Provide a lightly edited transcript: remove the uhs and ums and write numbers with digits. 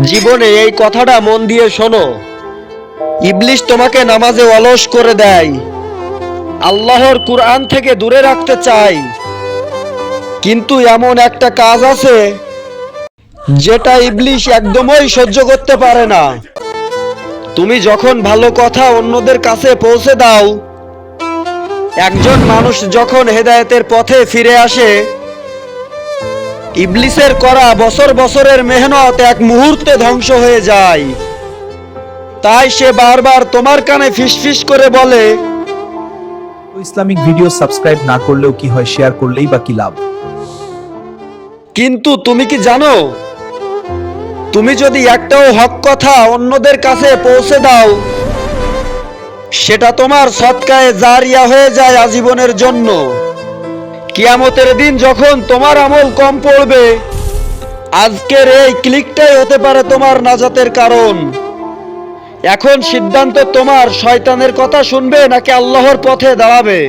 জীবনে এই কথাটা মন দিয়ে শোনো। ইবলিস তোমাকে নামাজে অলস করে দেয়, আল্লাহর কুরআন থেকে দূরে রাখতে চায়। কিন্তু এমন একটা কাজ আছে যেটা ইবলিস একদমই সহ্য করতে পারে না। তুমি যখন ভালো কথা অন্যদের কাছে পৌঁছে দাও, একজন মানুষ যখন হেদায়েতের পথে ফিরে আসে, ইবলিসের করা বছর বছরের মেহনত এক মুহূর্তে ধ্বংস হয়ে যায়। তাই সে বারবার তোমার কানে ফিসফিস করে বলে, ইসলামিক ভিডিও সাবস্ক্রাইব না করলেও কি হয়, শেয়ার করলেই বা কি লাভ। কিন্তু তুমি কি জানো, তুমি যদি একটাও হক কথা অন্যদের কাছে পৌঁছে দাও, সেটা তোমার সদকায়ে জারিয়া হয়ে যায় আজীবনের জন্য। কিয়ামতের দিন যখন তোমার আমল কম পড়বে, আজকের এই ক্লিকটাই হতে পারে তোমার নাজাতের কারণ। এখন সিদ্ধান্ত তোমার, শয়তানের কথা শুনবে নাকি আল্লাহর পথে দাঁড়াবে।